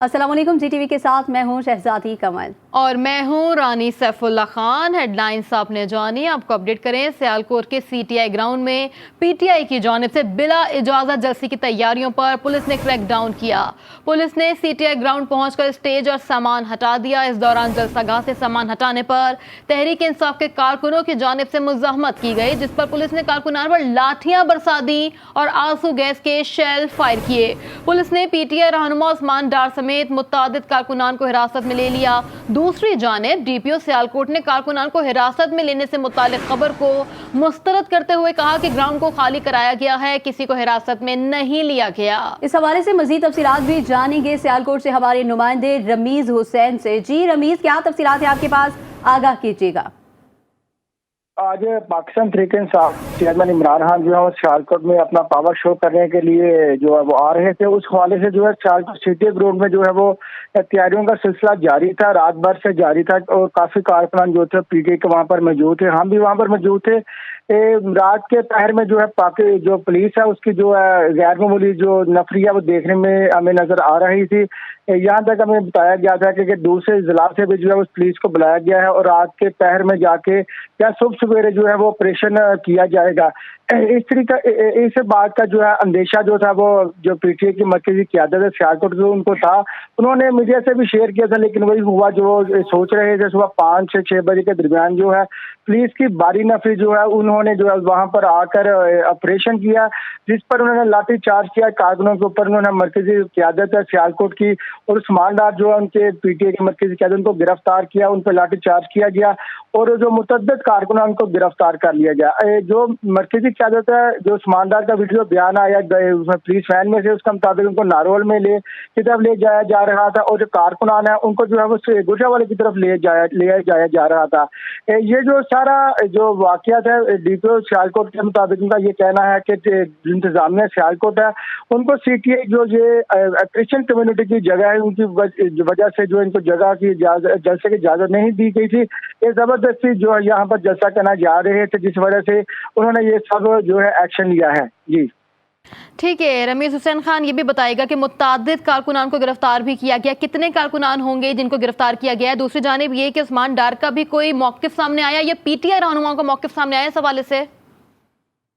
अस्सलाम वालेकुम। जीटीवी के साथ मैं हूं शहजादी कमल और मैं हूं रानी सैफुल्ला खान। हेडलाइंस आपने जानी, आपको अपडेट करें। सियालकोट के सीटीआई ग्राउंड में पीटीआई की जानिब से बिला इजाजत जलसे की तैयारियों पर पुलिस ने क्रैकडाउन किया। पुलिस ने सीटीआई ग्राउंड पहुंचकर स्टेज और सामान हटा दिया। इस दौरान जलसागाह से सामान हटाने पर तहरीक इंसाफ के कारकुनों की जानिब से मुज़ाहमत की गई, जिस पर पुलिस ने कारकुनान पर लाठियां बरसा दी और आंसू गैस के शेल फायर किए। पुलिस ने पीटीआई रहनुमा उस्मान डार समेत मुत्तादिद कारकुनान को हिरासत में ले लिया। दूसरी जानिब डीपीओ सियालकोट ने कारकुनान को हिरासत में लेने से मुतालिक खबर को मुस्तरद करते हुए कहा कि ग्राउंड को खाली कराया गया है, किसी को हिरासत में नहीं लिया गया। इस हवाले से मजीद तफसीलात भी जानेंगे सियालकोट से हमारे नुमाइंदे रमीज हुसैन से। जी रमीज, क्या तफसीलात है आपके पास, आगाह कीजिएगा। आज पाकिस्तान तहरीक इंसाफ चेयरमैन इमरान खान जो है वो सियालकोट में अपना पावर शो करने के लिए जो है वो आ रहे थे। उस हवाले से जो है सियालकोट सिटी ग्राउंड में जो है वो तैयारियों का सिलसिला जारी था, रात भर से जारी था और काफी कारकुनान जो थे पीटीआई के वहाँ पर मौजूद थे, हम भी वहाँ पर मौजूद थे। रात के पहर में जो है पाकि जो पुलिस है उसकी जो है गैर मामूली जो नफरी है वो देखने में हमें नजर आ रही थी। यहाँ तक हमें बताया गया था कि दूसरे जिला से भी जो है उस पुलिस को बुलाया गया है और रात के पहर में जाके या सुबह सवेरे जो है वो ऑपरेशन किया जाएगा। इस तरीका इस बात का जो है अंदेशा जो था वो जो पीटीआई की मरकजी क़यादत है सियालकोट जो उनको था, उन्होंने मीडिया से भी शेयर किया था, लेकिन वही हुआ जो सोच रहे थे। सुबह 5 से 6 बजे के दरमियान जो है पुलिस की बारी नफरी जो है उन्होंने जो है वहाँ पर आकर ऑपरेशन किया, जिस पर उन्होंने लाठी चार्ज किया कारकुनों के ऊपर। उन्होंने मरकजी क़यादत है सियालकोट की और उस्मान डार जो है उनके पीटीआई के मरकजी क़यादत उनको गिरफ्तार किया, उन पर लाठी चार्ज किया गया और जो मुतअद्दिद कारकुनान को गिरफ्तार कर लिया गया। जो मरकजी क़यादत है जो उस्मान डार का वीडियो बयान आया पुलिस वैन में से, उसका मुताबिक उनको नारोल में की तरफ ले जाया जा रहा था और जो कारकुनान है उनको जो है वो गुजरावाले की तरफ ले जाया जा रहा था। ये जो सारा जो वाकयात है डीपीओ सियालकोट के मुताबिक उनका ये कहना है कि इंतजामिया सियालकोट है उनको सीटीआई जो ये क्रिश्चियन कम्युनिटी की जगह है उनकी वजह से जो इनको जगह की जलसे की इजाजत नहीं दी गई थी। ये जबरदस्ती जो है यहाँ पर जलसा करना जा रहे थे, जिस वजह से उन्होंने ये सब जो है एक्शन लिया है। जी ठीक है। रमीज हुसैन खान ये भी बताएगा कि मुत्तादिद कारकुनान को गिरफ्तार भी किया गया, कितने कारकुनान होंगे जिनको गिरफ्तार किया गया है? दूसरी जानिब ये कि उस्मान डार का भी कोई मौकिफ सामने आया या पीटीआई रहनुमाओं का मौकिफ सामने आया इस हवाले से?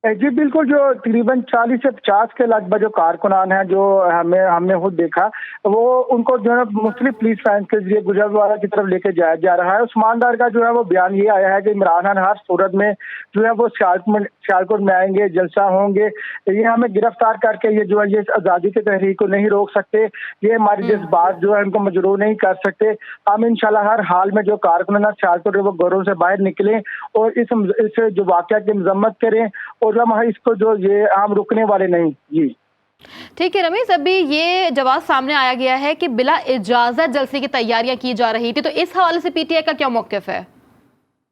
जी बिल्कुल, जो तकरीबन 40 से 50 के लगभग जो कारकुनान हैं जो हमने खुद देखा, वो उनको जो है मुख्तलिफ पुलिस वैन के जरिए गुजरावाला की तरफ लेके जाया जा रहा है। उस्मान डार का जो है वो बयान ये आया है कि इमरान खान हर सूरत में जो है वो सियालकोट में आएंगे, जलसा होंगे, ये हमें गिरफ्तार करके ये जो है ये आज़ादी की तहरीक को नहीं रोक सकते, ये हमारी जज्बात जो है उनको मजरूह नहीं कर सकते। हम इंशाल्लाह हर हाल में जो कारकुनान सियालकोट वो घरों से बाहर निकलें और इस जो वाक़या की मजम्मत करें और हम इसको जो ये हम रुकने वाले नहीं। जी ठीक है रमीज, अभी ये जवाब सामने आया गया है कि बिला इजाजत जलसे की तैयारियां की जा रही थी, तो इस हवाले से पीटीआई का क्या मौकिफ है?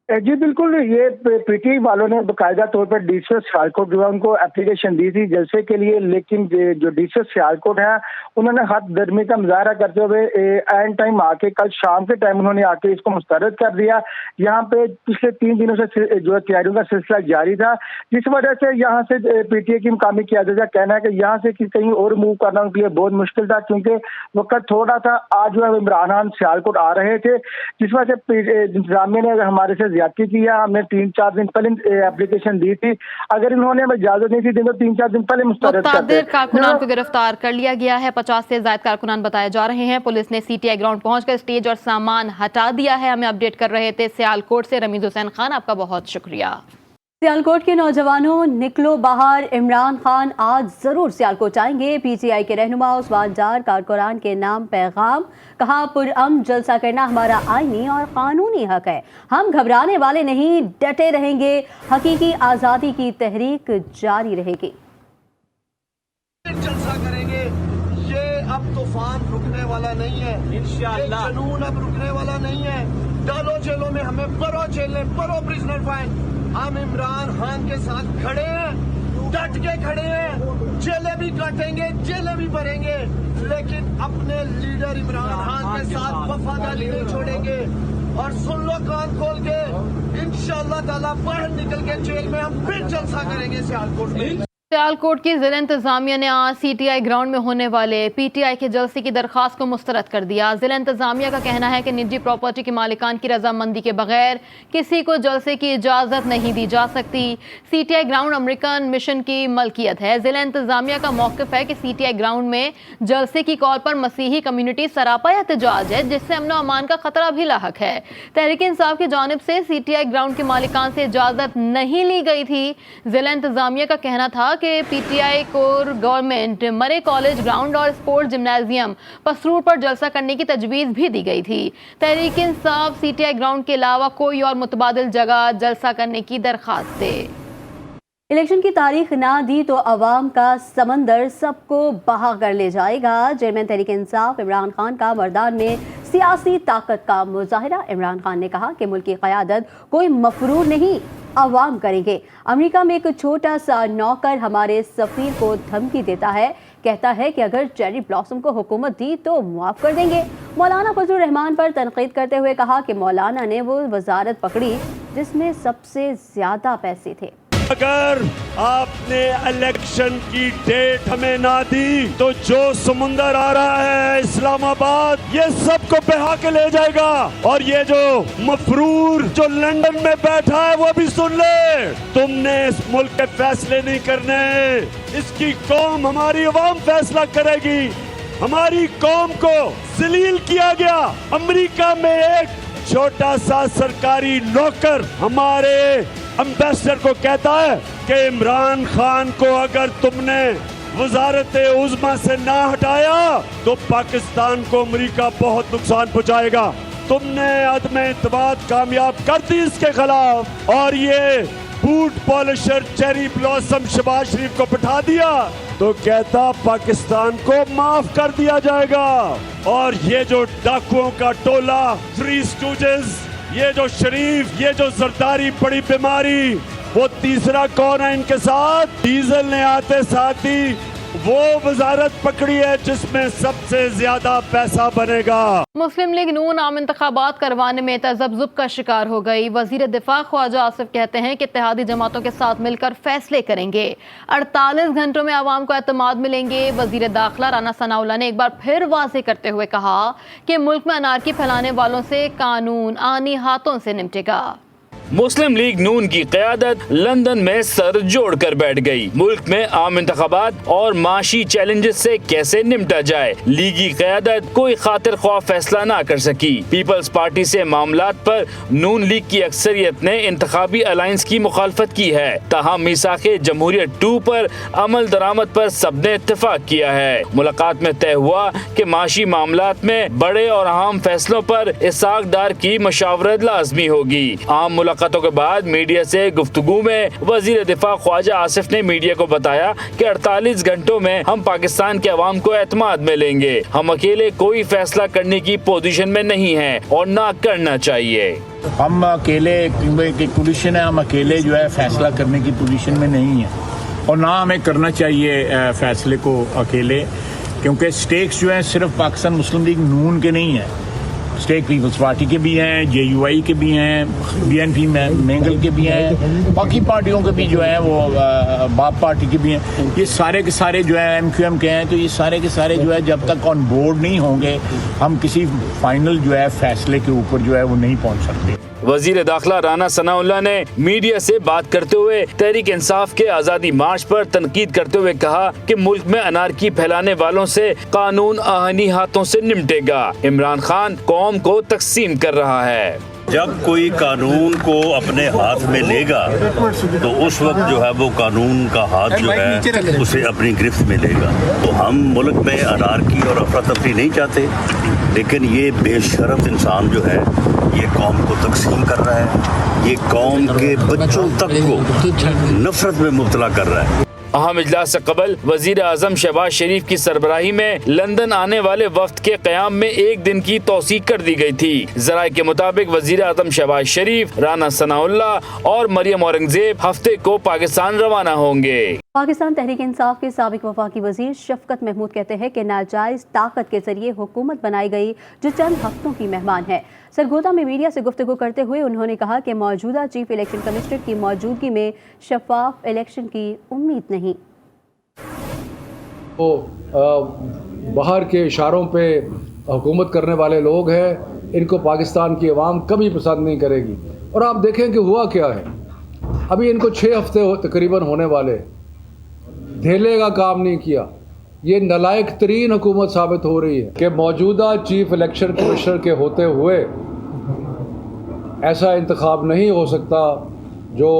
जी बिल्कुल, ये पीटीआई वालों ने बाकायदा तौर पर डीसीओ सियालकोट जो है उनको एप्लीकेशन दी थी जलसे के लिए, लेकिन जो डीसीओ सियालकोट है उन्होंने हद दर्मी का मुजाहरा करते हुए एंड टाइम आके कल शाम के टाइम उन्होंने आके इसको मुस्तरद कर दिया। यहाँ पे पिछले 3 दिनों से जो है तैयारियों का सिलसिला जारी था, जिस वजह से यहाँ से पीटीआई की मुकामी क़यादत का कहना है कि यहाँ से कहीं और मूव करना उनके लिए बहुत मुश्किल था, क्योंकि वक्त थोड़ा था। आज जो है इमरान खान सियालकोट आ रहे थे, जिस वजह से इंतजामिया ने हमारे से ज्यादती किया। हमने 3-4 दिन पहले एप्लीकेशन दी थी, अगर इन्होंने हमें इजाजत नहीं थी दी तो 3-4 दिन पहले मुस्तरद करते। कारकुनान को गिरफ्तार कर लिया गया है, 50 से ज्यादा कारकुनान बताए जा रहे हैं। पुलिस ने सीटीआई ग्राउंड पहुंचकर स्टेज और सामान हटा दिया है। हमें अपडेट कर रहे थे सियालकोट से रमीज हुसैन खान, आपका बहुत शुक्रिया। सियालकोट के नौजवानों, निकलो बाहर, इमरान खान आज जरूर सियालकोट आएंगे। पीटीआई के रहनुमा उस्मान डार कारकुनान के नाम पैगाम, कहा पुरअमन जलसा करना हमारा आईनी और कानूनी हक है, हम घबराने वाले नहीं, डटे रहेंगे, हकीकी आज़ादी की तहरीक जारी रहेगी। जलसा करेंगे, ये अब तूफान रुकने वाला नहीं है, इंशाअल्लाह जुनून अब रुकने वाला नहीं है। डालो जेलों में हमें परो जेलें, परो प्रिजनर फाइन। हम इमरान खान के साथ खड़े हैं, डट के खड़े हैं, जेलें भी काटेंगे, जेलें भी भरेंगे, लेकिन अपने लीडर इमरान खान के साथ वफादारी नहीं छोड़ेंगे। और सुन लो कान खोल के, इंशाअल्लाह ताला बाहर निकल के जेल में हम फिर जलसा करेंगे सियालकोट में। सियालकोट की जिला इंतजामिया ने आज सीटीआई ग्राउंड में होने वाले पीटीआई के जलसे की दरखास्त को मुस्तरद कर दिया। जिला इंतजामिया का कहना है कि निजी प्रॉपर्टी के मालिकान की रजामंदी के बगैर किसी को जलसे की इजाज़त नहीं दी जा सकती। सीटीआई ग्राउंड अमेरिकन मिशन की मलकियत है। जिला इंतजामिया का मौक़िफ़ है कि सीटीआई ग्राउंड में जलसे की कॉल पर मसीही कम्युनिटी सरापा एहतजाज है, जिससे अमन व अमान का खतरा भी लाहक है। तहरीक इंसाफ की जानिब से सीटीआई ग्राउंड के मालिकान से इजाज़त नहीं ली गई थी। जिला इंतजामिया का कहना था कि पीटीआई कोर गवर्नमेंट मरे कॉलेज ग्राउंड और स्पोर्ट्स जिम्नाजियम पसरूर पर जलसा करने की तजवीज़ भी दी गई थी। तहरीक इंसाफ सीटीआई ग्राउंड के अलावा कोई और मुतबादिल जगह जलसा करने की दरख्वास्त दे। इलेक्शन की तारीख ना दी तो अवाम का समंदर सबको बहा कर ले जाएगा। चेयरमैन तहरीक इंसाफ इमरान खान का मर्दान में सियासी ताकत का मुजाहिरा। इमरान खान ने कहा कि मुल्क की क़यादत कोई मफरूर नहीं, अवाम करेंगे। अमेरिका में एक छोटा सा नौकर हमारे सफीर को धमकी देता है, कहता है कि अगर चेरी ब्लॉसम को हुकूमत दी तो मुआफ़ कर देंगे। मौलाना फजलुर रहमान पर तनकीद करते हुए कहा कि मौलाना ने वो वजारत पकड़ी जिसमें सबसे ज़्यादा पैसे थे। अगर आपने इलेक्शन की डेट हमें ना दी तो जो समुंदर आ रहा है इस्लामाबाद, ये सबको बहा के ले जाएगा। और ये जो मफरूर जो लंदन में बैठा है वो भी सुन ले, तुमने इस मुल्क के फैसले नहीं करने, इसकी कौम हमारी अवाम फैसला करेगी। हमारी कौम को जलील किया गया। अमेरिका में एक छोटा सा सरकारी नौकर हमारे एम्बेसडर को कहता है कि इमरान खान को अगर तुमने वजारत उज़्मा से ना हटाया तो पाकिस्तान को अमेरिका बहुत नुकसान पहुंचाएगा। तुमने अदम इत्तेमाद कामयाब कर दी इसके खिलाफ, और ये boot polisher Cherry Blossom Shahbaz Sharif को बिठा दिया तो कहता पाकिस्तान को माफ कर दिया जाएगा। और ये जो डाकुओं का टोला, थ्री स्टूजेस, ये जो शरीफ, ये जो जरदारी बड़ी बीमारी, वो तीसरा कौन है इनके साथ? डीजल ने आते साथ ही वो वजारत पकड़ी है जिसमें सबसे ज्यादा पैसा बनेगा। मुस्लिम लीग नून आम इंतखाबात करवाने में तज़ब्ज़ुब का शिकार हो गई। वजीर दिफा ख्वाजा आसिफ कहते हैं कि इत्तेहादी जमातों के साथ मिलकर फैसले करेंगे। 48 घंटों में आवाम को एतमाद मिलेंगे। वजीर दाखिला राना सनाउल्लाह ने एक बार फिर वाज़ेह करते हुए कहा कि मुल्क में अनारकी फैलाने वालों से कानून आनी हाथों से निपटेगा। मुस्लिम लीग नून की क़यादत लंदन में सर जोड़ कर बैठ गई। मुल्क में आम इंतखाबात और माशी चैलेंजेस से कैसे निपटा जाए, लीगी क़यादत कोई खातिर ख्वाह फैसला ना कर सकी। पीपल्स पार्टी से मामलात पर नून लीग की अक्सरियत ने इंतखाबी अलायंस की मुखालफत की है। ताहम मीसाक़े जमहूरियत 2 पर अमल दरामद पर सबने इत्तेफाक किया है। मुलाकात में तय हुआ कि माशी मामलात में बड़े और अहम फैसलों पर इसाक़दार की मशावरत लाजमी होगी। आम मुलाकातों के बाद मीडिया से गुफ्तगू में वजीर दिफा ख्वाजा आसिफ ने मीडिया को बताया कि 48 घंटों में हम पाकिस्तान के अवाम को एतमाद में लेंगे। हम अकेले कोई फैसला करने की पोजीशन में नहीं हैं और ना करना चाहिए। हम अकेले की पोजीशन है, हम अकेले जो है फैसला करने की पोजीशन में नहीं है और ना हमें करना चाहिए फैसले को अकेले, क्योंकि स्टेक्स जो है सिर्फ पाकिस्तान मुस्लिम लीग नून के नहीं है, स्टेक पीपल्स पार्टी के भी हैं, जेयूआई के भी हैं, बीएनपी मेंगल के भी हैं, बाकी पार्टियों के भी जो है वो बाप पार्टी के भी हैं। ये सारे के सारे जो है एमक्यूएम के हैं। तो ये सारे के सारे जो है जब तक ऑन बोर्ड नहीं होंगे हम किसी फाइनल जो है फैसले के ऊपर जो है वो नहीं पहुंच सकते। वजीर दाखिला राना सनाउल्लाह ने मीडिया से बात करते हुए तहरीक इंसाफ के आज़ादी मार्च पर तनकीद करते हुए कहा कि मुल्क में अनारकी फैलाने वालों से कानून आहिनी हाथों से निपटेगा। इमरान खान कौम को तकसीम कर रहा है। जब कोई कानून को अपने हाथ में लेगा तो उस वक्त जो है वो कानून का हाथ जो है उसे अपनी गिरफ्त में लेगा। तो हम मुल्क में अनारकी और अफरा तफरी नहीं चाहते, लेकिन ये बेशरम इंसान जो है ये कौम को तकसीम कर रहा है, ये कौम के बच्चों तक को नफरत में मुब्तला कर रहा है। अहम इजलास से कबल वजीर आजम शहबाज शरीफ की सरबराही में लंदन आने वाले वफ्द के क़याम में एक दिन की तौसीक कर दी गई थी। ज़राए के मुताबिक वजीर आजम शहबाज शरीफ, राना सनाउल्लाह और मरियम औरंगजेब हफ्ते को पाकिस्तान रवाना होंगे। पाकिस्तान तहरीक इंसाफ के साबिक वफाकी वजीर शफकत महमूद कहते हैं कि नाजायज ताकत के जरिए हुकूमत बनाई गई जो चंद हफ्तों की मेहमान है। सरगोदा में मीडिया से गुफ्तगू करते हुए उन्होंने कहा कि मौजूदा चीफ इलेक्शन कमिश्नर की मौजूदगी में शफाफ इलेक्शन की उम्मीद नहीं। वो बाहर के इशारों पे हुकूमत करने वाले लोग हैं, इनको पाकिस्तान की आवाम कभी पसंद नहीं करेगी। और आप देखें कि हुआ क्या है, अभी इनको 6 हफ्ते तकरीबन होने वाले, धेले का काम नहीं किया। ये नालायक तरीन हुकूमत साबित हो रही है कि मौजूदा चीफ इलेक्शन कमिश्नर के होते हुए ऐसा इंतखाब नहीं हो सकता जो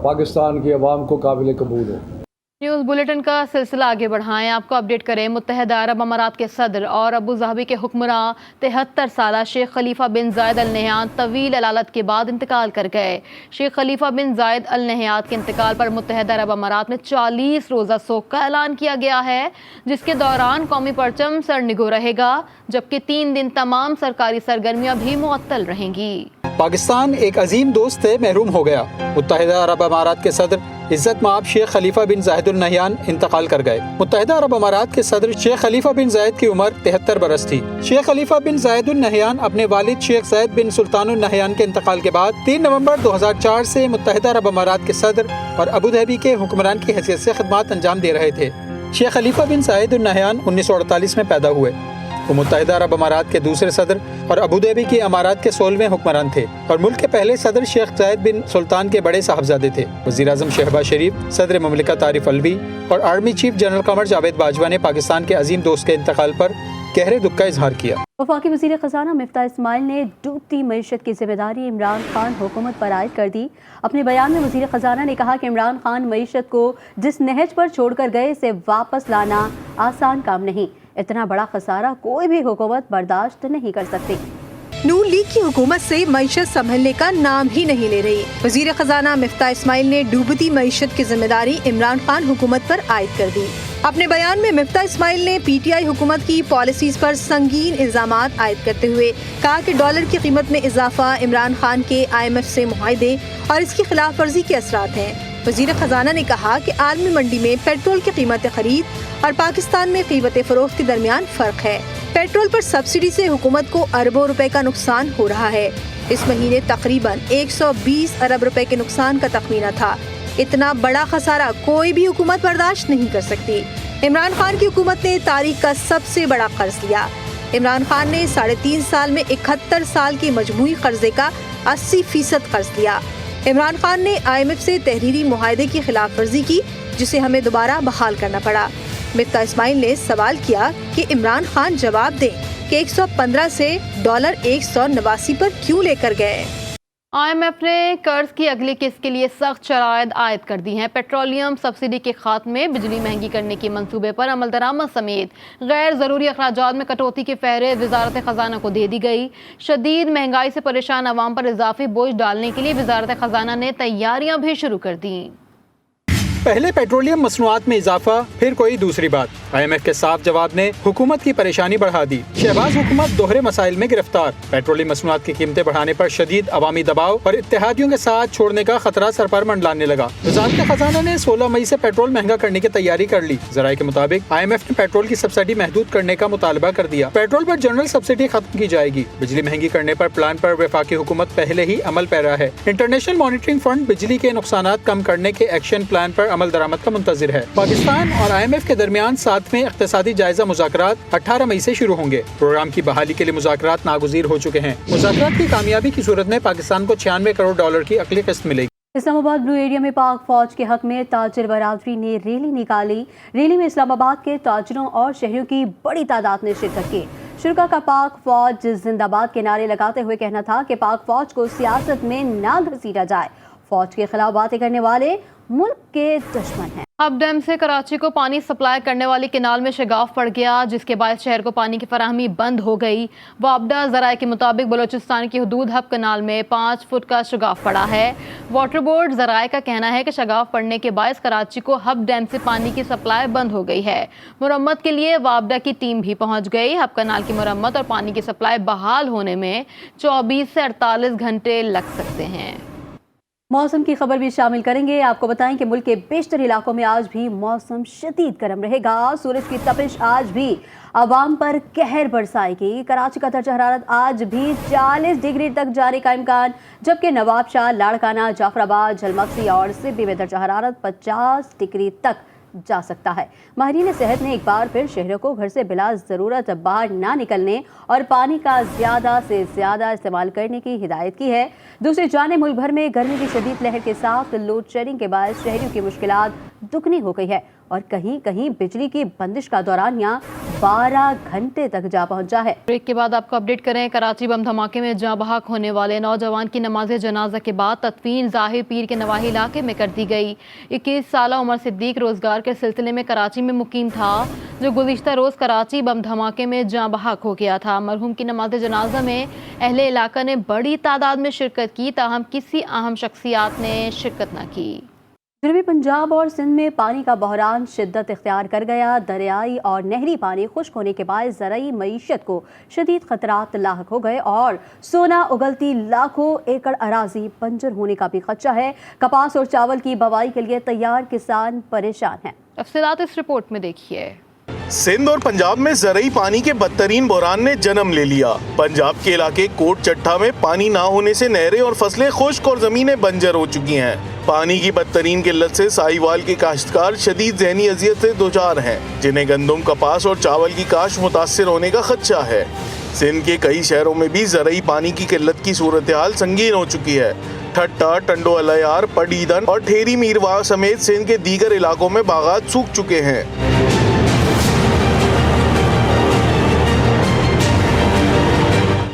पाकिस्तान की आवाम को काबिल कबूल हो। न्यूज़ बुलेटिन का सिलसिला आगे बढ़ाएं, आपको अपडेट करें। मुत्तहिदा अरब अमारात के सदर और अबू धाबी के हुक्मरान 73 साला शेख खलीफा बिन जायद अल नहयान तवील अलालत के बाद इंतकाल कर गए। शेख खलीफा बिन जायद अल नहयान के इंतकाल पर मुत्तहिदा अरब अमारात में 40 रोज़ा सोग का ऐलान किया गया है, जिसके दौरान कौमी परचम सरनिगो रहेगा, जबकि 3 दिन तमाम सरकारी सरगर्मियाँ भी मुअत्तल रहेंगी। पाकिस्तान एक अजीम दोस्त से महरूम हो गया। मुत्तहिदा अरब अमारात के सदर इज्जत माब शेख खलीफा बिन जायद अल नहयान इंतकाल कर गए। मुत्तहिदा अरब अमारात के सदर शेख खलीफा बिन जायद की उम्र 73 बरस थी। शेख खलीफा बिन जायद अल नहयान अपने वालिद शेख जायद बिन सुल्तान अल नहयान के इंतकाल के बाद 3 नवंबर 2004 से मुत्तहिदा अरब अमारात के सदर और अबू धाबी के हुक्मरान की हैसियत से खिदमत अंजाम दे रहे थे। शेख खलीफा बिन जायद अल नहयान 1948 में पैदा हुए। वो मुत्तहिदा अरब अमारात के दूसरे सदर और अबू धाबी की अमारात के 16वें हुक्मरान थे और मुल्क के पहले सदर शेख जायद बिन सुल्तान के बड़े साहबजादे थे। वज़ीर आज़म शहबाज शरीफ, सदर मुमलिकत आरिफ अलवी और army chief general Qamar Javed Bajwa ने पाकिस्तान के अजीम दोस्त के इंतकाल पर गहरे दुख का इजहार किया। वफाकी वज़ीर ख़ज़ाना मिफ्ताह इस्माइल ने डूबती मईशत की जिम्मेदारी इमरान खान हुकूमत पर आयद कर दी। अपने बयान में वज़ीर ख़ज़ाना ने कहा कि इमरान खान मईशत को जिस नहज पर छोड़कर गए इसे वापस लाना आसान काम नहीं। इतना बड़ा खसारा कोई भी हुकूमत बर्दाश्त नहीं कर सकती। नून लीग की हुकूमत से मईशत संभलने का नाम ही नहीं ले रही। वज़ीर ख़ज़ाना मिफ्ताह इस्माइल ने डूबती मईशत की जिम्मेदारी इमरान खान हुकूमत पर आयद कर दी। अपने बयान में मिफ्ताह इस्माइल ने PTI हुकूमत की पॉलिसीज पर संगीन इल्ज़ामात आयद करते हुए कहा कि डॉलर की कीमत में इजाफा इमरान खान के IMF से मुआहदे और इसकी खिलाफ वर्जी के असरात हैं। वज़ीर ख़ज़ाना ने कहा कि आलमी मंडी में पेट्रोल की कीमत खरीद और पाकिस्तान में कीमत फ़रोख्त के दरमियान फ़र्क है। पेट्रोल पर सब्सिडी से हुकूमत को अरबों रुपए का नुकसान हो रहा है। इस महीने तकरीबन 120 अरब रुपए के नुकसान का तखमीना था। इतना बड़ा खसारा कोई भी हुकूमत बर्दाश्त नहीं कर सकती। इमरान खान की हुकूमत ने तारीख का सबसे बड़ा कर्ज लिया। इमरान खान ने 3.5 साल में 71 साल के मजमूई कर्जे का 80% कर्ज लिया। इमरान खान ने IMF से तहरीरी मुआहदे की खिलाफ वर्जी की, जिसे हमें दोबारा बहाल करना पड़ा। मिफ्ताह इस्माइल ने सवाल किया कि इमरान खान जवाब दें कि 115 से $189 पर क्यों लेकर गए। IMF ने कर्ज की अगली किस्त के लिए सख्त शराइत आयद कर दी हैं। पेट्रोलियम सब्सिडी के खात्मे, बिजली महंगी करने के मंसूबे पर अमल दरामद समेत गैर ज़रूरी अखराजात में कटौती की फहरिस्त वजारत ख़जाना को दे दी गई। शदीद महंगाई से परेशान अवाम पर इजाफी बोझ डालने के लिए वजारत ख़जाना ने तैयारियां भी शुरू कर दी। पहले पेट्रोलियम मसनूआत में इजाफा, फिर कोई दूसरी बात। IMF के साफ जवाब ने हुकूमत की परेशानी बढ़ा दी। शहबाज हुकूमत दोहरे मसाइल में गिरफ्तार। पेट्रोलियम मसनूआत की कीमतें बढ़ाने पर शदीद अवामी दबाव और इत्तेहादियों के साथ छोड़ने का खतरा सर पर मंडलाने लगा। वज़ारत ख़ज़ाना ने 16 मई से पेट्रोल महंगा करने की तैयारी कर ली। ज़राए के मुताबिक IMF ने पेट्रोल की सब्सिडी महदूद करने का मुतालबा कर दिया। पेट्रोल पर जनरल सब्सिडी खत्म की जाएगी। बिजली महंगी करने पर प्लान पर वफाकी हुकूमत पहले ही अमल पैरा है। इंटरनेशनल मॉनिटरिंग फंड बिजली के नुकसानात कम करने के एक्शन प्लान पर अमल दरामद का मुंतज़िर है। पाकिस्तान और IMF के दरमियान 7वें इक़्तिसादी जायजा मुज़ाकरात 18 मई से शुरू होंगे। प्रोग्राम की बहाली के लिए मुज़ाकरात नागुज़ीर हो चुके हैं। मुज़ाकरात की कामयाबी की सूरत में पाकिस्तान को $96 करोड़ की अगली किस्त मिलेगी। इस्लामाबाद ब्लू एरिया में पाक फौज के हक में ताजिर बरादरी ने रैली निकाली। रैली में इस्लामाबाद के ताजिरों और शहरियों की बड़ी तादाद ने शिरकत की। शुरा का पाक फौज जिंदाबाद के नारे लगाते हुए कहना था कि पाक फौज को सियासत में ना घसीटा जाए। फौज के खिलाफ बातें करने वाले मुल्क के दुश्मन हैं। अब डैम से कराची को पानी सप्लाई करने वाली केनाल में शगाफ पड़ गया, जिसके बाद शहर को पानी की फराहमी बंद हो गई। वापडा ज़राए के मुताबिक बलोचिस्तान की हदूद हब केनाल में 5 फुट का शगाफ पड़ा है। वाटर बोर्ड ज़राए का कहना है कि शगाफ पड़ने के बायस कराची को हब डैम से पानी की सप्लाई बंद हो गई है। मुरम्मत के लिए वापडा की टीम भी पहुंच गई। हब केनाल की मुरम्मत और पानी की सप्लाई बहाल होने में 24 से 48 घंटे लग सकते हैं। मौसम की खबर भी शामिल करेंगे। आपको बताएं कि मुल्क के बेशतर इलाकों में आज भी मौसम शदीद गर्म रहेगा। सूरज की तपिश आज भी अवाम पर कहर बरसाएगी। कराची का दर्जा हरारत आज भी 40 डिग्री तक जाने का इम्कान, जबकि नवाबशाह, लाड़काना, जाफराबाद, झलमक्सी और सिब्बी में दर्जा हरारत 50 डिग्री तक जा सकता है। माहिरीन सेहत ने एक बार फिर शहरों को घर से बिला ज़रूरत बाहर ना निकलने और पानी का ज़्यादा से ज़्यादा इस्तेमाल करने की हिदायत की है। दूसरी जानिब मुल्क भर में गर्मी की शदीद लहर के साथ लोड शेडिंग के बाद शहरियों की मुश्किलात दुगनी हो गई है और कहीं कहीं बिजली की बंदिश का दौरान यहाँ 12 घंटे तक जा पहुंचा है। ब्रेक के बाद आपको अपडेट करें, कराची बम धमाके में जाँ बहक होने वाले नौजवान की नमाज जनाजा के बाद तदफीन ज़ाहिर पीर के नवाही इलाके में कर दी गई। 21 साला उमर सिद्दीक रोजगार के सिलसिले में कराची में मुकीम था, जो गुज़िश्ता रोज़ कराची बम धमाके में जाँ बहक हो गया था। मरहूम की नमाज जनाजा में अहले इलाका ने बड़ी तादाद में शिरकत की, ताहम किसी अहम शख्सियात ने शिरकत न की। जनूबी पंजाब और सिंध में पानी का बहरान शिद्दत इख्तियार कर गया। दरियाई और नहरी पानी खुश्क होने के बाद ज़राई मईशत को शदीद खतरात लाहक हो गए और सोना उगलती लाखों एकड़ अराजी बंजर होने का भी खदशा है। कपास और चावल की बवाई के लिए तैयार किसान परेशान हैं। तफसीलात इस रिपोर्ट में देखिए। सिंध और पंजाब में ज़रई पानी के बदतरीन बहरान ने जन्म ले लिया। पंजाब के इलाके कोट चट्टा में पानी ना होने से नहरें और फसलें खुश्क और ज़मीनें बंजर हो चुकी हैं। पानी की बदतरीन किल्लत से साहिवाल के काश्तकार शदीद ज़हनी अजियत से दोचार हैं, जिन्हें गंदम, कपास और चावल की काश्त मुतासिर होने का खदशा है। सिंध के कई शहरों में भी ज़रई पानी की किल्लत की सूरत हाल संगीन हो चुकी है। ठट्टा, टंडो अलायार, पडीदन और ठेरी मीरवा समेत सिंध के दीगर इलाकों में बागात सूख चुके हैं।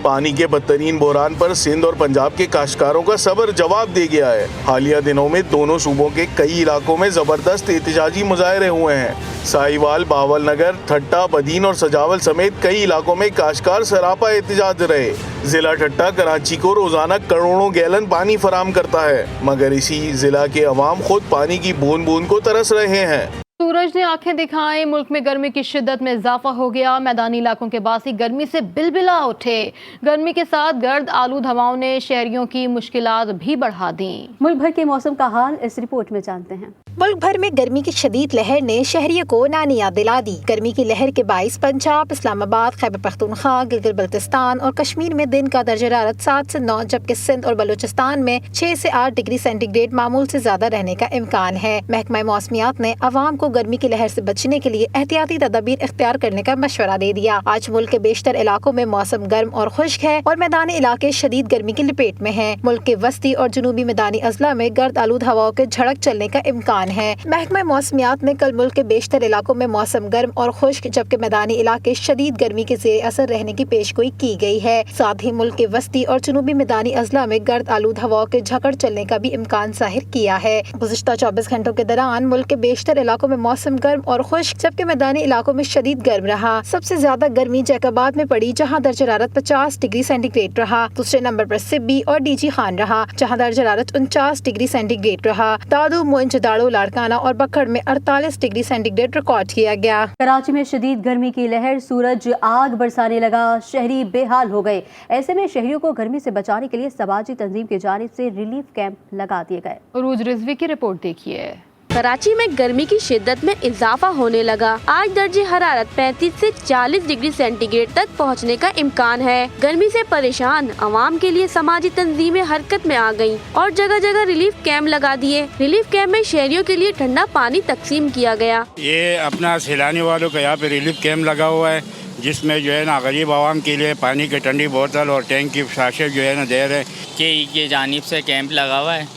पानी के बदतरीन बहरान पर सिंध और पंजाब के काश्तकारों का सब्र जवाब दे गया है। हालिया दिनों में दोनों सूबों के कई इलाकों में जबरदस्त एहतजाजी मुजाहरे हुए हैं। साहिवाल, बावल नगर, ठट्टा, बदीन और सजावल समेत कई इलाकों में काश्तकार सरापा एहतजाज रहे। जिला ठट्टा कराची को रोजाना करोड़ों गैलन पानी फराम करता है, मगर इसी जिला के अवाम खुद पानी की बूंद बूंद को तरस रहे हैं। सूरज ने आंखें दिखाई, मुल्क में गर्मी की शिद्दत में इजाफा हो गया। मैदानी इलाकों के बासी गर्मी से बिलबिला उठे। गर्मी के साथ गर्द आलूद हवाओं ने शहरियों की मुश्किलात भी बढ़ा दी। मुल्क भर के मौसम का हाल इस रिपोर्ट में जानते हैं। मुल्क भर में गर्मी की शदीद लहर ने शहरियों को नानी याद दिला दी। गर्मी की लहर के बाईस पंजाब, इस्लामाबाद, खैबर पख्तूनख्वा, गिलगित बल्तिस्तान और कश्मीर में दिन का दर्जा हरारत 7 से 9, जबकि सिंध और बलूचिस्तान में 6 से 8 डिग्री सेंटीग्रेड मामूल से ज्यादा रहने का इम्कान है। महकमा मौसमियात ने अवाम को गर्मी की लहर से बचने के लिए एहतियाती तदाबीर इख्तियार करने का मशवरा दे दिया। आज मुल्क के बेशतर इलाकों में मौसम गर्म और खुश्क है और मैदानी इलाके शदीद गर्मी की लपेट में हैं। मुल्क के वस्ती और जुनूबी मैदानी अजला में गर्द आलूद हवाओं के झड़क चलने का इम्कान है। महकमा मौसमियात ने कल मुल्क के बेशतर इलाकों में मौसम गर्म और खुश्क, जबकि मैदानी इलाके शदीद गर्मी के ज़ेर असर रहने की पेशगोई की गई है। साथ ही मुल्क के वस्ती और जुनूबी मैदानी अजला में गर्द आलूद हवाओं के झकड़ चलने का भी इम्कान जाहिर किया है। गुज़िश्ता 24 घंटों के दौरान मुल्क के बेशतर इलाकों में मौसम गर्म और खुश्क, जबकि मैदानी इलाकों में शदीद गर्म रहा। सबसे ज्यादा गर्मी जैकाबाद में पड़ी, जहां दर्जा हरारत 50 डिग्री सेंटीग्रेड रहा। दूसरे नंबर पर सिब्बी और डीजी खान रहा, जहां दर्जा हरारत 49 डिग्री सेंटीग्रेड रहा। दादू, मोइनजोदाड़ो, लाड़काना और बखड़ में 48 डिग्री सेंटीग्रेड रिकॉर्ड किया गया। कराची में शदीद गर्मी की लहर, सूरज आग बरसाने लगा, शहरी बेहाल हो गए। ऐसे में शहरियों को गर्मी से बचाने के लिए समाजी तंजीम की जानिब से रिलीफ कैंप लगा दिए गए। उरूज रिजवी की रिपोर्ट देखिए। कराची में गर्मी की शिद्दत में इजाफा होने लगा। आज दर्जे हरारत 35 से 40 डिग्री सेंटीग्रेड तक पहुंचने का इम्कान है। गर्मी से परेशान आवाम के लिए समाजी तंजीमें हरकत में आ गईं और जगह जगह रिलीफ कैंप लगा दिए। रिलीफ कैंप में शहरियों के लिए ठंडा पानी तकसीम किया गया। ये अपना सैलानी वालों का यहाँ पे रिलीफ कैंप लगा हुआ है, जिसमें जो है ना गरीब आवाम के लिए पानी की ठंडी बोतल और टैंक की साशे जो है ना दे रहे हैं। के जानिब से कैंप लगा हुआ है।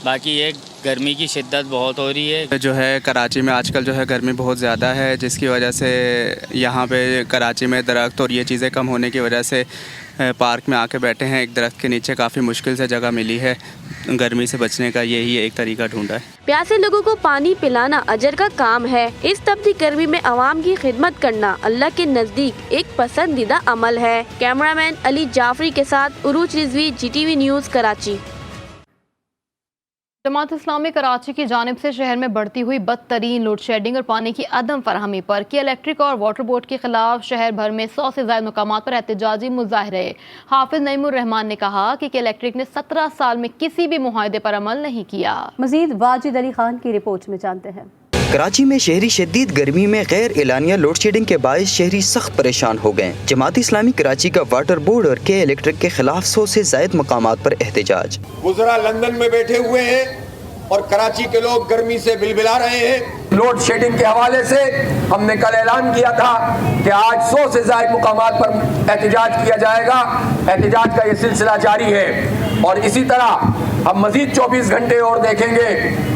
बाकी ये गर्मी की शिद्दत बहुत हो रही है। जो है कराची में आजकल जो है गर्मी बहुत ज़्यादा है, जिसकी वजह से यहाँ पे कराची में दरख्त और ये चीज़ें कम होने की वजह से पार्क में आके बैठे हैं। एक दरख्त के नीचे काफ़ी मुश्किल से जगह मिली है। गर्मी से बचने का यही एक तरीका ढूंढा है। प्यासे लोगों को पानी पिलाना अजर का काम है। इस तपती गर्मी में आवाम की खिदमत करना अल्लाह के नज़दीक एक पसंदीदा अमल है। कैमरामैन अली जाफरी के साथ उरूज रिजवी, GTV न्यूज़, कराची। जमात इस्लामी कराची की जानिब से शहर में बढ़ती हुई बदतरीन लोड शेडिंग और पानी की अदम फराहमी पर के इलेक्ट्रिक और वाटर बोर्ड के खिलाफ शहर भर में 100 से ज्यादा मकामात पर एहतजाजी मुजाहरे। हाफिज नईमुर रहमान ने कहा कि इलेक्ट्रिक ने 17 साल में किसी भी मुआहदे पर अमल नहीं किया। मजीद वाजिद अली खान की रिपोर्ट में जानते हैं। कराची में शहरी शदीद गर्मी में गैर एलानिया लोड शेडिंग के बायस शहरी सख्त परेशान हो गए। जमात इस्लामी कराची का वाटर बोर्ड और के इलेक्ट्रिक के खिलाफ 100 से ज्यादा मकामात पर एहतजाज। गुजरा लंदन में बैठे हुए हैं, اور کراچی کے لوگ گرمی سے بلبلا رہے ہیں۔ لوڈ شیڈنگ کے حوالے سے ہم نے کل اعلان کیا تھا کہ آج 100 سے زائد مقامات پر احتجاج کیا جائے گا۔ احتجاج کا یہ سلسلہ جاری ہے اور اسی طرح ہم مزید 24 گھنٹے اور دیکھیں گے،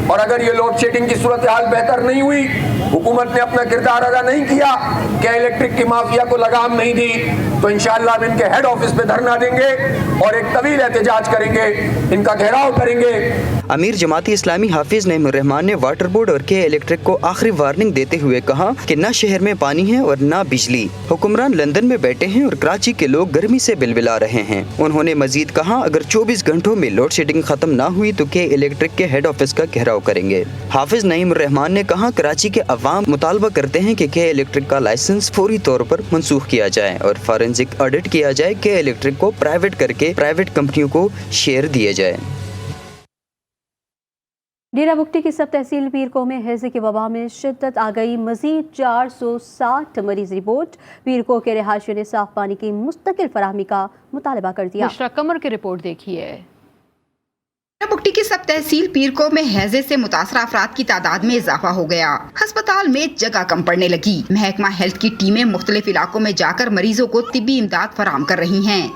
اور اگر یہ لوڈ شیڈنگ کی صورتحال بہتر نہیں ہوئی، حکومت نے اپنا کردار ادا نہیں کیا کہ الیکٹرک کی مافیا کو لگام نہیں دی، تو انشاءاللہ ہم ان کے ہیڈ آفس پہ دھرنا دیں گے اور ایک طویل احتجاج کریں گے، ان کا گھیراؤ کریں گے۔ امیر جماعت اسلامی حافظ نعیم الرحمان نے واٹر بورڈ اور کے الیکٹرک کو آخری وارننگ دیتے ہوئے کہا کہ نہ شہر میں پانی ہے اور نہ بجلی، حکمران لندن میں بیٹھے ہیں اور کراچی کے لوگ گرمی سے بلبلا رہے ہیں۔ انہوں نے مزید کہا اگر 24 گھنٹوں میں لوڈ شیڈنگ ختم نہ ہوئی تو کے الیکٹرک کے ہیڈ آفس کا گھیراؤ کریں گے۔ حافظ نعیم الرحمان نے کہا کراچی کے عوام مطالبہ کرتے ہیں کہ کے الیکٹرک کا لائسنس فوری طور پر منسوخ کیا جائے اور فارنزک آڈٹ کیا جائے، کے الیکٹرک کو پرائیویٹ کر کے پرائیویٹ کمپنیوں کو شیئر دیے جائے۔ ڈیرہ بگٹی کی سب تحصیل پیرکو میں ہیضے کی وبا میں شدت آ گئی، مزید 460 مریض رپورٹ۔ پیرکو کے رہائشیوں نے صاف پانی کی مستقل فراہمی کا مطالبہ کر دیا۔ بشرا قمر کی رپورٹ دیکھیے۔ ڈیرہ بگٹی کی سب تحصیل پیرکو میں ہیضے سے متاثرہ افراد کی تعداد میں اضافہ ہو گیا، ہسپتال میں جگہ کم پڑنے لگی۔ محکمہ ہیلتھ کی ٹیمیں مختلف علاقوں میں جا کر مریضوں کو طبی امداد فراہم کر رہی ہیں۔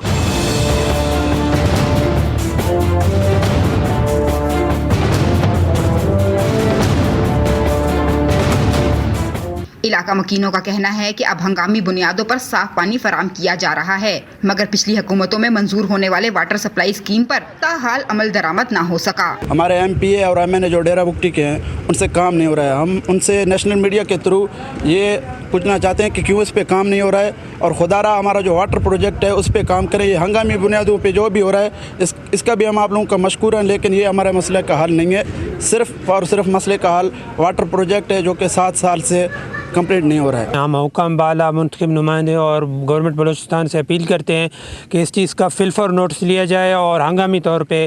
علاقہ مکینوں کا کہنا ہے کہ اب ہنگامی بنیادوں پر صاف پانی فراہم کیا جا رہا ہے، مگر پچھلی حکومتوں میں منظور ہونے والے واٹر سپلائی اسکیم پر تاحال عمل درآمد نہ ہو سکا۔ ہمارے ایم پی اے اور ایم این اے جو ڈیرہ بگٹی کے ہیں ان سے کام نہیں ہو رہا ہے۔ ہم ان سے نیشنل میڈیا کے تھرو یہ پوچھنا چاہتے ہیں کہ کیوں اس پہ کام نہیں ہو رہا ہے، اور خدا را ہمارا جو واٹر پروجیکٹ ہے اس پہ کام کریں۔ یہ ہنگامی بنیادوں پہ جو بھی ہو رہا ہے اس کا بھی ہم آپ لوگوں کا مشکور ہیں، لیکن یہ ہمارے مسئلے کا حل نہیں ہے۔ صرف اور صرف مسئلے کا حل واٹر پروجیکٹ ہے جو کہ 7 سال سے کمپلیٹ نہیں ہو رہا ہے۔ ہم حکام بالا منتخب نمائندے اور گورنمنٹ بلوچستان سے اپیل کرتے ہیں کہ اس چیز کا فلفور نوٹس لیا جائے اور ہنگامی طور پہ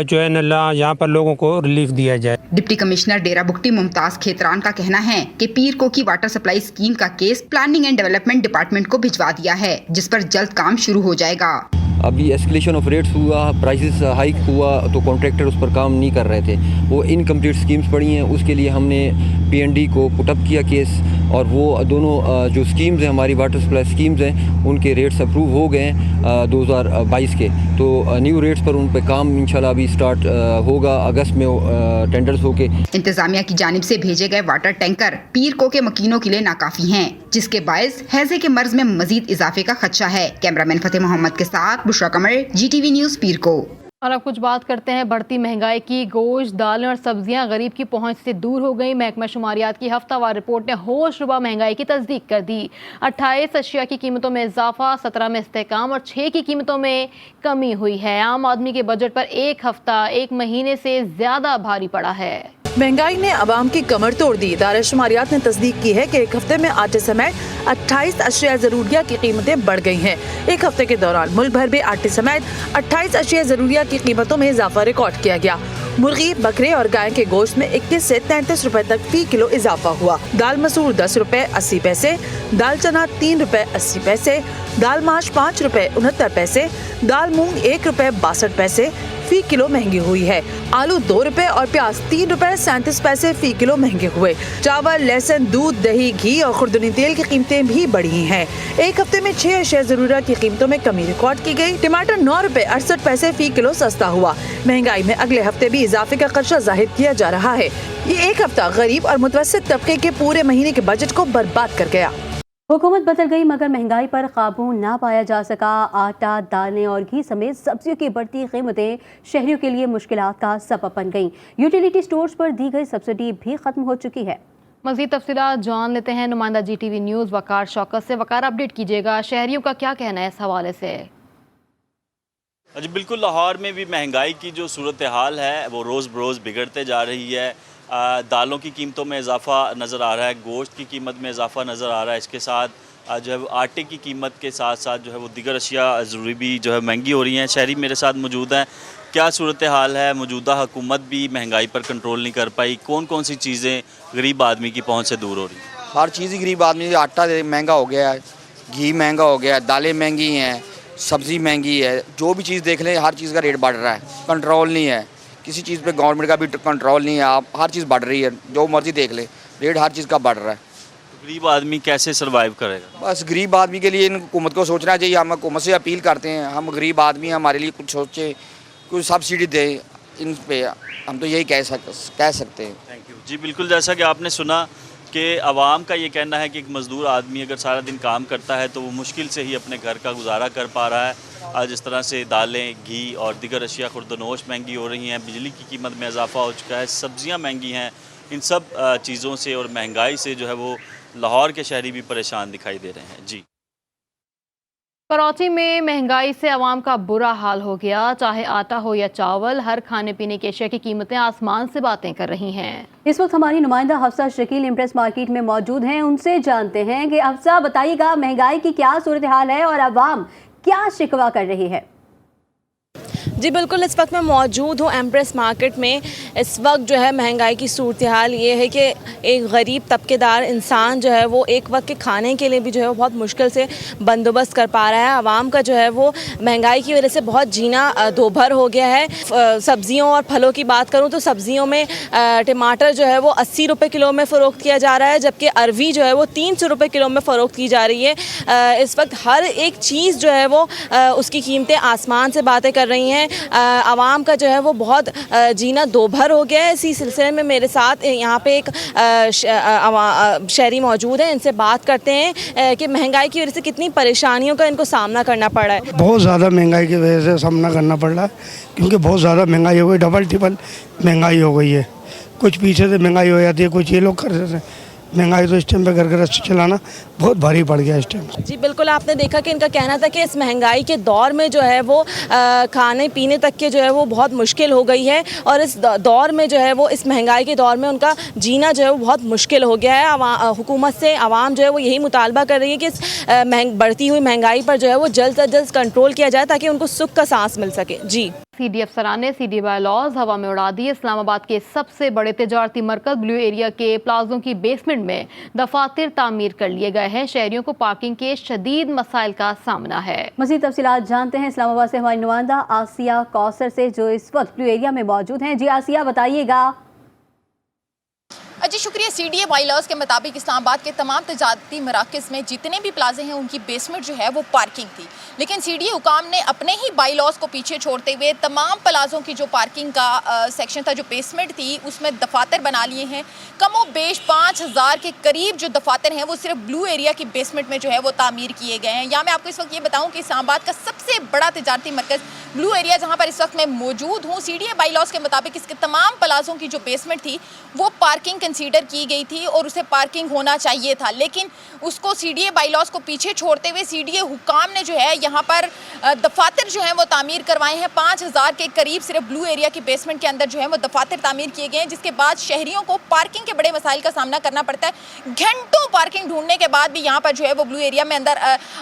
جو ہے نا یہاں پر لوگوں کو ریلیف دیا جائے۔ ڈپٹی کمشنر ڈیرہ بگٹی ممتاز کھیتران کا کہنا ہے کہ پیرکو کی واٹر سپلائی اسکیم کا case planning and development department کو بھجوا دیا ہے، جس پر جلد کام شروع ہو جائے گا۔ ابھی ایسکلیشن آف ریٹس ہوا، پرائسز ہائک ہوا تو کانٹریکٹر اس پر کام نہیں کر رہے تھے، وہ انکمپلیٹ اسکیمز پڑی ہیں، اس کے لیے ہم نے پی این ڈی کو پٹ اپ کیا کیس، اور وہ دونوں جو اسکیمز ہیں ہماری واٹر سپلائی اسکیمز ہیں ان کے ریٹس اپروو ہو گئے ہیں 2022 کے، تو نیو ریٹس پر ان پہ کام انشاءاللہ ابھی سٹارٹ ہوگا اگست میں ٹینڈرز ہو کے۔ انتظامیہ کی جانب سے بھیجے گئے واٹر ٹینکر پیرکو کے مکینوں کے لیے ناکافی ہیں، جس کے باعث ہیضے کے مرض میں مزید اضافے کا خدشہ ہے۔ کیمرامین فتح محمد کے ساتھ Bushra Qamar, G T V news پیرکو۔ اور اب کچھ بات کرتے ہیں بڑھتی مہنگائی کی۔ گوشت، دالیں اور سبزیاں غریب کی پہنچ سے دور ہو گئی۔ محکمہ شماریات کی ہفتہ وار رپورٹ نے ہوش ربا مہنگائی کی تصدیق کر دی۔ 28 اشیاء کی قیمتوں میں اضافہ، 17 میں استحکام اور 6 کی قیمتوں میں کمی ہوئی ہے۔ عام آدمی کے بجٹ پر ایک ہفتہ ایک مہینے سے زیادہ بھاری پڑا ہے۔ مہنگائی نے عوام کی کمر توڑ دی۔ ادارہ شماریات نے تصدیق کی ہے کہ ایک ہفتے میں آٹے سمیت 28 اشیاء ضروریہ کی قیمتیں بڑھ گئی ہیں۔ ایک ہفتے کے دوران ملک بھر میں آٹے سمیت 28 اشیاء ضروریہ کی قیمتوں میں اضافہ ریکارڈ کیا گیا۔ مرغی، بکرے اور گائے کے گوشت میں 21 سے 33 روپے تک فی کلو اضافہ ہوا۔ دال مسور 10 روپے 80 پیسے، دال چنا 3 روپے 80 پیسے، دال ماش 5 روپے 69 پیسے، دال مونگ 1 روپے 62 پیسے فی کلو مہنگی ہوئی ہے۔ آلو 2 روپے اور پیاز 3 روپے 37 پیسے فی کلو مہنگے ہوئے۔ چاول، لہسن، دودھ، دہی، گھی اور خوردنی تیل کی قیمتیں بھی بڑھی ہیں۔ ایک ہفتے میں 6 اشیاء ضرورت کی قیمتوں میں کمی ریکارڈ کی گئی۔ ٹماٹر 9 روپے 68 پیسے فی کلو سستا ہوا۔ مہنگائی میں اگلے ہفتے بھی اضافے کا خدشہ ظاہر کیا جا رہا ہے۔ یہ ایک ہفتہ غریب اور متوسط طبقے کے پورے مہینے کے بجٹ کو برباد کر گیا۔ حکومت بدل گئی مگر مہنگائی پر قابو نہ پایا جا سکا۔ آٹا، دالیں اور گھی سمیت سبزیوں کی بڑھتی قیمتیں شہریوں کے لیے مشکلات کا سبب بن گئیں۔ یوٹیلیٹی سٹورز پر دی گئی سبسڈی بھی ختم ہو چکی ہے۔ مزید تفصیلات جان لیتے ہیں نمائندہ جی ٹی وی نیوز وقار شوکت سے۔ وقار، اپڈیٹ کیجیے گا، شہریوں کا کیا کہنا ہے اس حوالے سے؟ جی بالکل، لاہور میں بھی مہنگائی کی جو صورتحال ہے وہ روز بروز بگڑتے جا رہی ہے۔ دالوں کی قیمتوں میں اضافہ نظر آ رہا ہے، گوشت کی قیمت میں اضافہ نظر آ رہا ہے، اس کے ساتھ جو ہے وہ آٹے کی قیمت کے ساتھ ساتھ جو ہے وہ دیگر اشیاء ضروری بھی جو ہے مہنگی ہو رہی ہیں۔ شہری میرے ساتھ موجود ہیں، کیا صورتحال ہے؟ موجودہ حکومت بھی مہنگائی پر کنٹرول نہیں کر پائی، کون کون سی چیزیں غریب آدمی کی پہنچ سے دور ہو رہی ہیں؟ ہر چیز ہی غریب آدمی، آٹا مہنگا ہو گیا ہے، گھی مہنگا ہو گیا ہے، دالیں مہنگی ہیں، سبزی مہنگی ہے، جو بھی چیز دیکھ لیں ہر چیز کا ریٹ بڑھ رہا ہے، کنٹرول نہیں ہے۔ किसी चीज़ पे गवर्नमेंट का भी कंट्रोल नहीं है। आप हर चीज़ बढ़ रही है, जो मर्जी देख ले, रेट हर चीज़ का बढ़ रहा है। तो गरीब आदमी कैसे सर्वाइव करेगा? बस गरीब आदमी के लिए इन हुकूमत को सोचना चाहिए। हम हुकूमत से अपील करते हैं, हम गरीब आदमी हैं, हमारे लिए कुछ सोचे, कुछ सब्सिडी दे इन पे, हम तो यही कह सकते हैं। थैंक यू जी। बिल्कुल जैसा कि आपने सुना कि आवाम का ये कहना है कि एक मज़दूर आदमी अगर सारा दिन काम करता है तो वो मुश्किल से ही अपने घर का गुजारा कर पा रहा है। आज इस तरह से दालें, घी और दीगर अशिया खुर्दनोश महंगी हो रही हैं, बिजली की कीमत में इजाफा हो चुका है, सब्ज़ियाँ महंगी हैं। इन सब चीज़ों से और महंगाई से जो है वो लाहौर के शहरी भी परेशान दिखाई दे रहे हैं। जी। कराची में महंगाई से आवाम का बुरा हाल हो गया। चाहे आटा हो या चावल, हर खाने पीने की अशिया की कीमतें आसमान से बातें कर रही हैं। इस वक्त हमारी नुमाइंदा हफ्सा शकील इम्प्रेस मार्केट में मौजूद हैं, उनसे जानते हैं कि हफ्सा बताइएगा महंगाई की क्या सूरत हाल है और आवाम क्या शिकवा कर रही है। जी बिल्कुल, इस वक्त मैं मौजूद हूँ एम्प्रेस मार्केट में। इस वक्त जो है महंगाई की सूरत हाल ये है कि एक गरीब तबकेदार इंसान जो है वो एक वक्त के खाने के लिए भी जो है वो बहुत मुश्किल से बंदोबस्त कर पा रहा है। आवाम का जो है वो महंगाई की वजह से बहुत जीना दोभर हो गया है। सब्जियों और फलों की बात करूँ तो सब्जियों में टमाटर जो है वो 80 रुपये किलो में फ़रोख्त किया जा रहा है, जबकि अरवी जो है वो 300 रुपये किलो में फ़रोख्त की जा रही है। इस वक्त हर एक चीज़ जो है वो उसकी कीमतें आसमान से बातें कर रही हैं। आवाम का जो है वो बहुत जीना दोभर हो गया है। इसी सिलसिले में मेरे साथ यहाँ पे एक शहरी मौजूद है, इनसे बात करते हैं कि महंगाई की वजह से कितनी परेशानियों का इनको सामना करना पड़ रहा है। बहुत ज़्यादा महंगाई की वजह से सामना करना पड़ रहा है, क्योंकि बहुत ज़्यादा महंगाई हो गई, डबल ट्रिपल महंगाई हो गई है। कुछ पीछे से महंगाई हो जाती है, कुछ ये लोग कर रहे हैं। महंगाई तो इस टाइम पे घर चलाना बहुत भारी पड़ गया इस टाइम। जी बिल्कुल, आपने देखा कि इनका कहना था कि इस महंगाई के दौर में जो है वो खाने पीने तक के जो है वो बहुत मुश्किल हो गई है, और इस दौर में जो है वो इस महंगाई के दौर में उनका जीना जो है वो बहुत मुश्किल हो गया है। हुकूमत से आवाम जो है वो यही मुतालबा कर रही है कि इस बढ़ती हुई महंगाई पर जो है वो जल्द से जल्द कंट्रोल किया जाए ताकि उनको सुख का सांस मिल सके। जी। सीडी अफसरान ने सीडी बायलॉज हवा में उड़ा दिए। इस्लामाबाद के सबसे बड़े तिजारती मरकज ब्लू एरिया के प्लाजों की बेसमेंट में दफातर तामीर कर लिए गए हैं। शहरियों को पार्किंग के शदीद मसाइल का सामना है। मज़ीद तफसीलात जानते हैं इस्लामाबाद से हमारी नुमाइंदा आसिया कौसर से, जो इस वक्त ब्लू एरिया में मौजूद हैं। जी आसिया, बताइएगा। जी शुक्रिया। सीडीए बाइलॉज के मुताबिक इस्लामाबाद के तमाम तजारती मराकज़ में जितने भी प्लाजे हैं उनकी बेसमेंट जो है वो पार्किंग थी, लेकिन सीडीए हुकाम ने अपने ही बाइलॉज को पीछे छोड़ते हुए तमाम प्लाजों की जो पार्किंग का सेक्शन था, जो बेसमेंट थी, उसमें दफातर बना लिए हैं। कमो बेश 5000 के करीब जो दफातर हैं वो सिर्फ ब्लू एरिया की बेसमेंट में जो है वो तामीर किए गए हैं। यहाँ मैं आपको इस वक्त ये बताऊँ कि इस्लामाबाद का सबसे बड़ा तजारती मरकज़ ब्लू एरिया, जहाँ पर इस वक्त मैं मौजूद हूँ, सीडीए बाइलॉज के मुताबिक इसके तमाम प्लाजों की जो बेसमेंट थी वो पार्किंग कंसीडर की गई थी और उसे पार्किंग होना चाहिए था, लेकिन उसको सीडीए बाइलॉज को पीछे छोड़ते हुए सीडीए हुकाम ने जो है यहाँ पर दफातर जो हैं वो तामीर करवाए हैं। 5000 के करीब सिर्फ ब्लू एरिया की बेसमेंट के अंदर जो है वो दफातर तामीर किए गए हैं, जिसके बाद शहरियों को पार्किंग के बड़े मसाइल का सामना करना पड़ता है। घंटों पार्किंग ढूंढने के बाद भी यहाँ पर जो है वो ब्लू एरिया में अंदर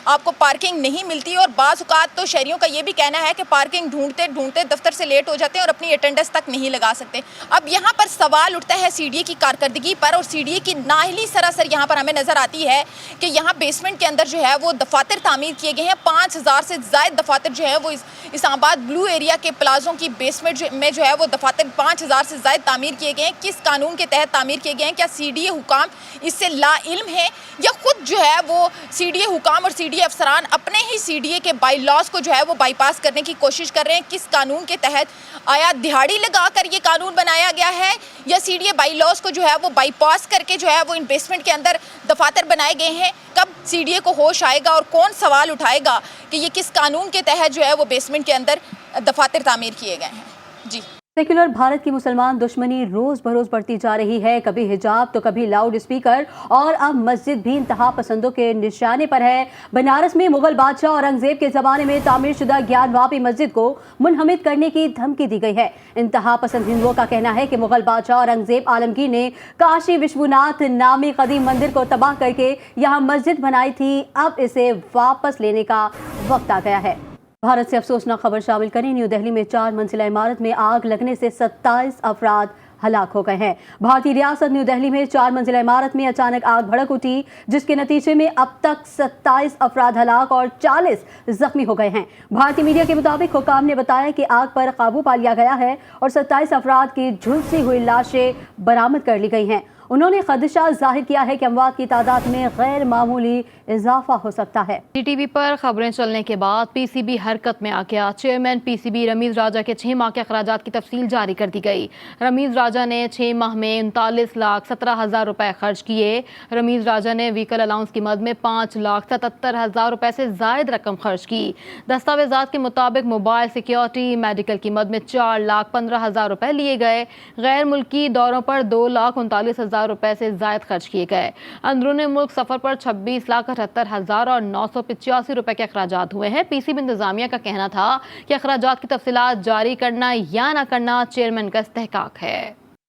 आपको पार्किंग नहीं मिलती, और बाज़ औक़ात तो शहरियों का ये भी कहना है कि पार्किंग ढूंढते ढूंढते दफ्तर से लेट हो जाते हैं और अपनी अटेंडेंस तक नहीं लगा सकते। अब यहाँ पर सवाल उठता है सीडीए की कारकर्दगी पर, और सीडीए की नाअहली सरासर यहाँ पर हमें नजर आती है कि यहाँ बेसमेंट के अंदर जो है वो दफातर तामीर किए गए हैं। 5000 से ज़ायद दफातर जो है वो इस्लामाबाद ब्लू एरिया के प्लाजों की बेसमेंट में जो है वो दफातर 5000 से ज़ायद तामीर किए गए हैं। किस कानून के तहत तामीर किए गए हैं? क्या सीडीए हुकाम इससे लाइल्म है, या खुद जो है वो सीडीए हुकाम और सीडीए अफसरान अपने ही सीडीए के बाइलॉज को जो है वो बाईपास करने की कोशिश कर रहे हैं? किस कानून के तहत? आया दिहाड़ी लगाकर ये कानून बनाया गया है, या सीडीए बाइलॉज को जो है वो बाईपास करके जो है वो इन बेसमेंट के अंदर दफातर बनाए गए हैं? कब सीडीए को होश आएगा और कौन सवाल उठाएगा कि ये किस कानून के तहत जो है वो बेसमेंट के अंदर दफातर तामीर किए गए हैं? जी। सेक्युलर भारत की मुसलमान दुश्मनी रोज बरोज बढ़ती जा रही है। कभी हिजाब तो कभी लाउड स्पीकर, और अब मस्जिद भी इंतहा पसंदों के निशाने पर है। बनारस में मुगल बादशाह औरंगजेब के ज़माने में तामीर शुदा ज्ञानवापी मस्जिद को मुनहमिद करने की धमकी दी गई है। इंतहा पसंद हिंदुओं का कहना है कि मुगल बादशाह औरंगजेब आलमगीर ने काशी विश्वनाथ नामी कदीम मंदिर को तबाह करके यहाँ मस्जिद बनाई थी। अब इसे वापस लेने का वक्त आ गया है। भारत से अफसोसनाक खबर शामिल करें। न्यू दिल्ली में 4 मंजिला इमारत में आग लगने से 27 अफराद हलाक हो गए हैं। भारतीय रियासत न्यू दिल्ली में 4 मंजिला इमारत में अचानक आग भड़क उठी, जिसके नतीजे में अब तक 27 अफराद हलाक और 40 जख्मी हो गए हैं। भारतीय मीडिया के मुताबिक हुकाम ने बताया कि आग पर काबू पा लिया गया है और 27 अफराद की झुलसी हुई लाशें बरामद कर ली गई हैं। उन्होंने खदशा जाहिर किया है कि अमवात की तादाद में गैर मामूली इजाफा हो सकता है। टीवी पर खबरें चलने के बाद पीसीबी हरकत में आ गया। चेयरमैन पीसीबी रमीज राजा के 6 माह के अखराजात की तफसील जारी कर दी गई। रमीज राजा ने 6 माह में 39,17,000 रुपए खर्च किए। रमीज राजा ने व्हीकल अलाउंस की मद में 5,77,000 रुपए से जायद रकम खर्च की। दस्तावेजात के मुताबिक मोबाइल सिक्योरिटी, मेडिकल की मद में 4,15,000 रुपए लिए गए। गैर मुल्की दौरों पर 2,39,000 रुपए से जायद खर्च किए गए। अंदरूनी मुल्क सफर पर 26,78,000 और 985 रुपए के अखराजात हुए हैं। पीसीबी इंतजामिया का कहना था कि अखराजात की तफसीलात जारी करना या न करना चेयरमैन का इस्तेहकाक है।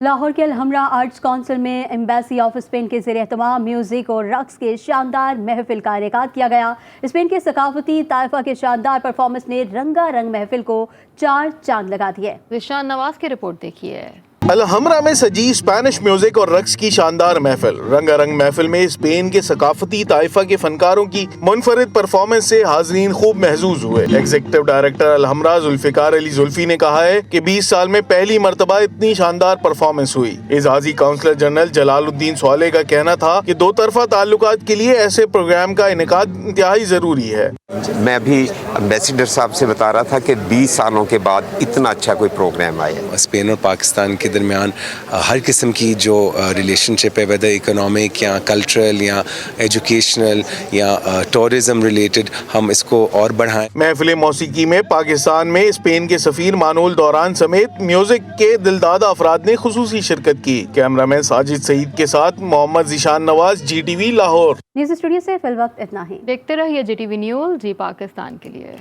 लाहौर के अलहमरा आर्ट्स काउंसिल में एम्बेसी ऑफ स्पेन के ज़ेर एहतमाम म्यूजिक और रक्स के शानदार महफिल का इनेकाद किया गया। स्पेन के सकाफती ताइफा के शानदार परफॉर्मेंस ने रंगारंग महफिल को 4 चांद लगा दिए। रिशान नवाज की रिपोर्ट देखिए। अलहमरा में सजी स्पेनिश म्यूजिक और रक्स की शानदार महफिल। रंगारंग महफिल में स्पेन के सकाफती ताइफा के फनकारों की मुनफरिद परफॉर्मेंस से हाज़रीन खूब महजूज हुए। एग्जीक्यूटिव डायरेक्टर अलहमरा जुल्फिकार अली जुल्फी ने कहा है कि 20 साल में पहली मरतबा इतनी शानदार परफॉर्मेंस हुई। एजाजी काउंसलर जनरल जलालुद्दीन स्वाले का कहना था कि 2 तरफा ताल्लुकात के लिए ऐसे प्रोग्राम का इनेकाद इंतहाई जरूरी है। मैं अभी एम्बेसडर साहब से बता रहा था कि 20 सालों के बाद इतना अच्छा कोई प्रोग्राम आया। स्पेन और पाकिस्तान के दरमियान हर किस्म की जो रिलेशनशिप है, वेदर इकोनॉमिक या कल्चरल या एजुकेशनल या टूरिज्म रिलेटेड, हम इसको और बढ़ाएं। महफिल मौसीकी में पाकिस्तान में स्पेन के सफीर मानूल दौरान समेत म्यूजिक के दिलदादा अफराद ने खुसूसी शिरकत की। कैमरामैन साजिद सईद के साथ Mohammad Zeeshan Nawaz, GTV Lahore. News studio से फिल वक्त इतना ही। देखते रहिए GTV न्यूज़, जी पाकिस्तान के लिए।